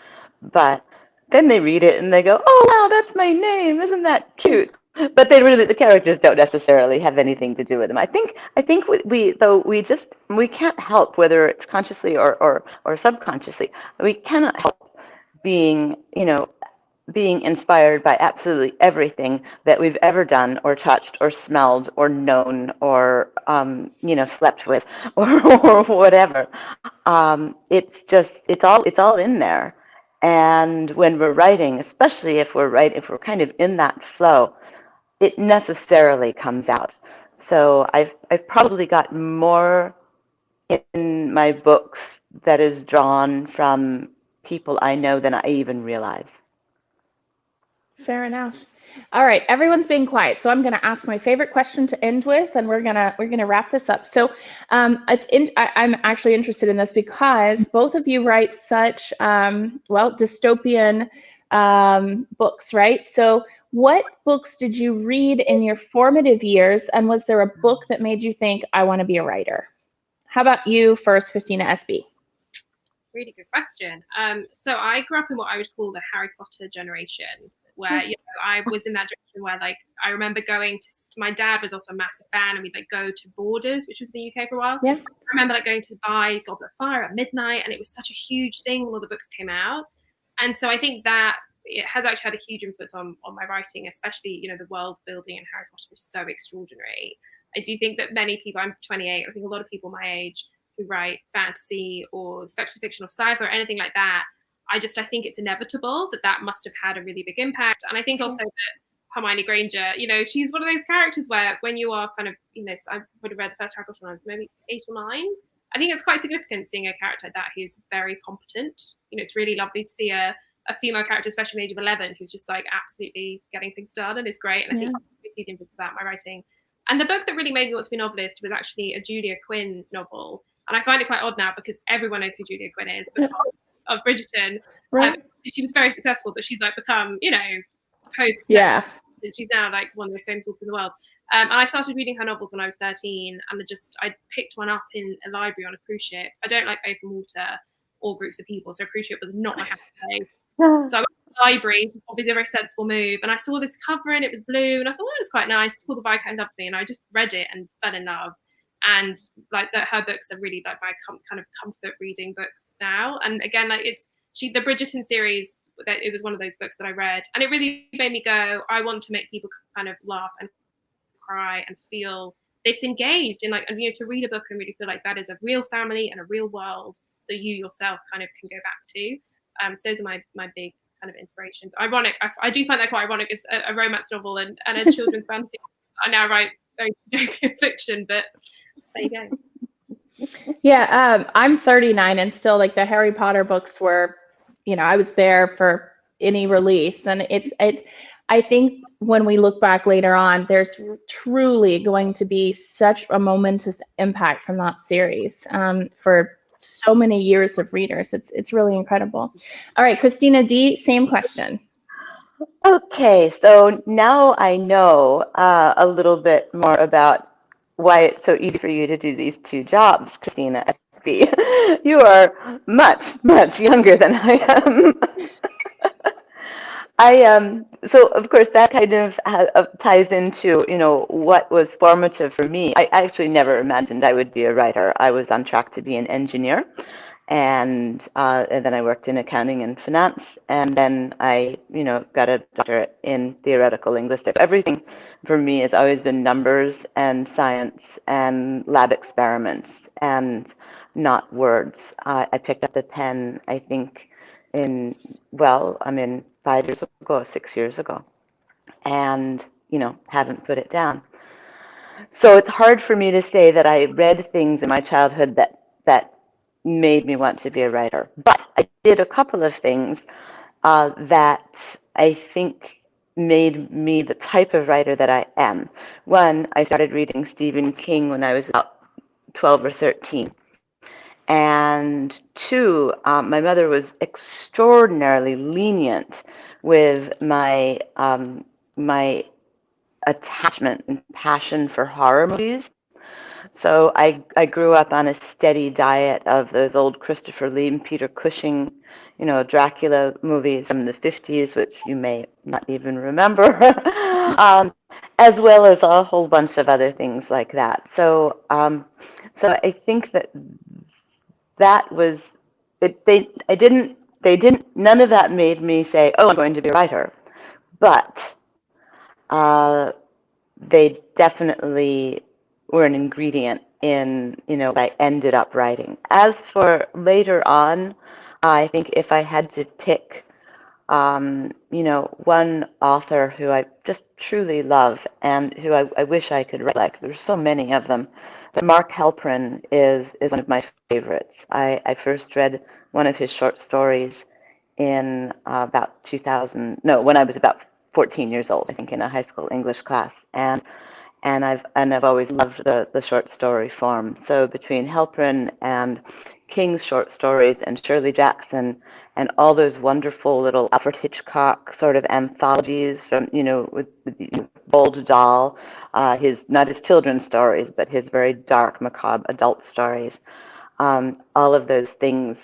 but then they read it and they go, oh wow, that's my name, isn't that cute? But the characters don't necessarily have anything to do with them. I think we can't help, whether it's consciously or subconsciously, we cannot help being inspired by absolutely everything that we've ever done or touched or smelled or known or slept with or whatever. It's all in there. And when we're writing, especially if we're kind of in that flow, it necessarily comes out. So I've probably got more in my books that is drawn from people I know than I even realize. Fair enough. All right, everyone's being quiet, so I'm going to ask my favorite question to end with, and we're gonna wrap this up. So I'm actually interested in this because both of you write such dystopian books, right? So What books did you read in your formative years, and was there a book that made you think, I want to be a writer? How about you first, Christina SB? Really good question. So I grew up in what I would call the Harry Potter generation, where I was in that generation where like I remember going to. My dad was also a massive fan, and we'd like go to Borders, which was in the UK for a while. Yeah. I remember like going to buy Goblet of Fire at midnight, and it was such a huge thing when all the books came out. And so I think that it has actually had a huge influence on my writing, especially the world building in Harry Potter is so extraordinary. I do think that many people. I'm 28. I think a lot of people my age who write fantasy or speculative fiction or sci-fi or anything like that, I think it's inevitable that must have had a really big impact. And I think also that Hermione Granger, she's one of those characters where when you are kind of, so I would have read the first Harry Potter when I was maybe 8 or 9. I think it's quite significant seeing a character like that who's very competent. It's really lovely to see a female character, especially at the age of 11, who's just like absolutely getting things done and is great. And I think you see the influence of that in my writing. And the book that really made me want to be a novelist was actually a Julia Quinn novel. And I find it quite odd now because everyone knows who Julia Quinn is because of Bridgerton. Right. She was very successful, but she's like become, post. Yeah. She's now like one of the most famous authors in the world. And I started reading her novels when I was 13, and I picked one up in a library on a cruise ship. I don't like open water or groups of people, so a cruise ship was not my happy place. So I went to the library, which was obviously a very sensible move, and I saw this cover and it was blue, and I thought, it was quite nice. It's called The Viscount Loved Me, and I just read it and fell in love. And like that, her books are really like my kind of comfort reading books now. And again, like the Bridgerton series, it was one of those books that I read, and it really made me go, I want to make people kind of laugh and cry and feel disengaged in to read a book and really feel like that is a real family and a real world that you yourself kind of can go back to. So those are my big kind of inspirations. Ironic, I do find that quite ironic. It's a romance novel and a children's fantasy. I now write very dystopian fiction, but there you go. Yeah, I'm 39 and still like the Harry Potter books were, I was there for any release. And I think when we look back later on, there's truly going to be such a momentous impact from that series for so many years of readers. It's really incredible. All right, Christina D, same question. Okay, so now I know a little bit more about why it's so easy for you to do these two jobs, Christina SB. You are much, much younger than I am. So of course that kind of ties into, what was formative for me. I actually never imagined I would be a writer. I was on track to be an engineer. And then I worked in accounting and finance, and then I, got a doctorate in theoretical linguistics. Everything for me has always been numbers and science and lab experiments and not words. I picked up the pen, I think, in 5 years ago, 6 years ago, and, haven't put it down. So it's hard for me to say that I read things in my childhood that made me want to be a writer. But I did a couple of things that I think made me the type of writer that I am. One, I started reading Stephen King when I was about 12 or 13. And two, my mother was extraordinarily lenient with my my attachment and passion for horror movies. So I grew up on a steady diet of those old Christopher Lee and Peter Cushing, Dracula movies from the 50s, which you may not even remember, as well as a whole bunch of other things like that. So I think that was it. None of that made me say, oh, I'm going to be a writer, but they definitely were an ingredient in, what I ended up writing. As for later on, I think if I had to pick, one author who I just truly love and who I wish I could write like, there's so many of them, but Mark Halperin is one of my favorites. I first read one of his short stories in about 2000, no, when I was about 14 years old, I think, in a high school English class, and I've always loved the short story form. So between Halperin and King's short stories and Shirley Jackson and all those wonderful little Alfred Hitchcock sort of anthologies from, with Roald Dahl, not his children's stories, but his very dark, macabre adult stories. All of those things,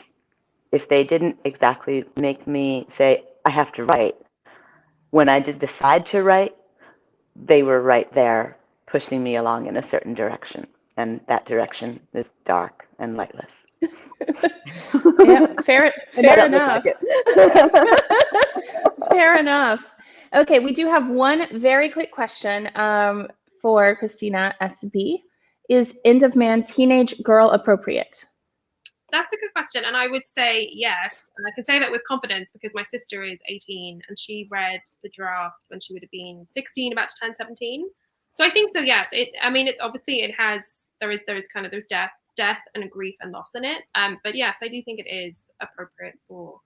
if they didn't exactly make me say, I have to write, when I did decide to write, they were right there pushing me along in a certain direction. And that direction is dark and lightless. Yeah, fair enough. Fair enough. Okay, we do have one very quick question for Christina SB. Is End of Man teenage girl appropriate? That's a good question, and I would say yes. And I can say that with confidence because my sister is 18 and she read the draft when she would have been 16, about to turn 17. So I think so, yes. It's obviously there's death and grief and loss in it. But yes, I do think it is appropriate for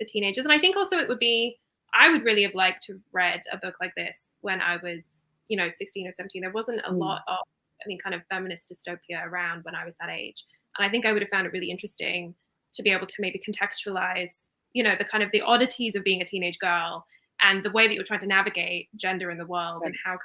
teenagers. And I think also I would really have liked to have read a book like this when I was, 16 or 17. There wasn't a lot of, kind of feminist dystopia around when I was that age. And I think I would have found it really interesting to be able to maybe contextualize, the kind of the oddities of being a teenage girl and the way that you're trying to navigate gender in the world, right. And how,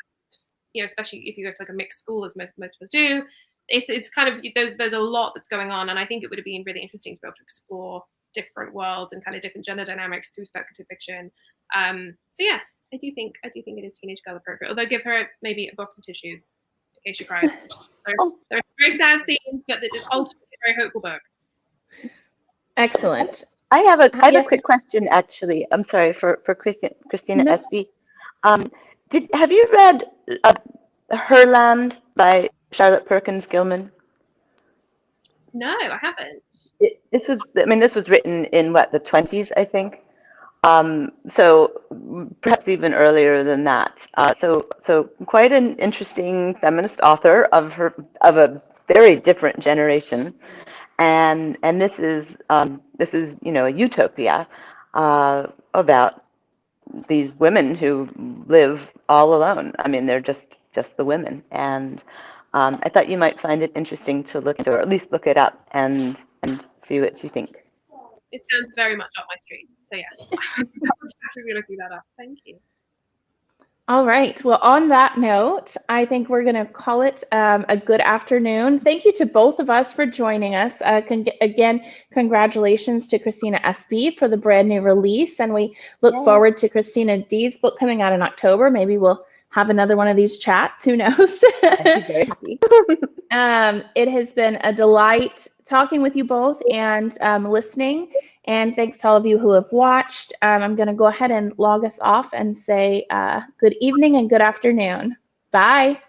especially if you go to like a mixed school, as most of us do, it's kind of, there's a lot that's going on. And I think it would have been really interesting to be able to explore different worlds and kind of different gender dynamics through speculative fiction. So yes, I do think it is teenage girl appropriate, although give her maybe a box of tissues in case she cries. There are very sad scenes, but it's ultimately a very hopeful book. Excellent. I have a quick question, actually. I'm sorry, for Christina SB. Have you read Herland by Charlotte Perkins Gilman? No, I haven't. This was written in the 20s, I think. So perhaps even earlier than that. So quite an interesting feminist author of a very different generation, and this is a utopia about these women who live all alone. They're just the women, and I thought you might find it interesting to look into, or at least look it up and see what you think. It sounds very much up my street. So yes, I would definitely be looking that up. Thank you. All right. Well, on that note, I think we're going to call it a good afternoon. Thank you to both of us for joining us. Again, congratulations to Christina SB for the brand new release. And we look forward to Christina D's book coming out in October. Maybe we'll have another one of these chats. Who knows? I'd be very happy. It has been a delight talking with you both and listening. And thanks to all of you who have watched. I'm going to go ahead and log us off and say good evening and good afternoon. Bye.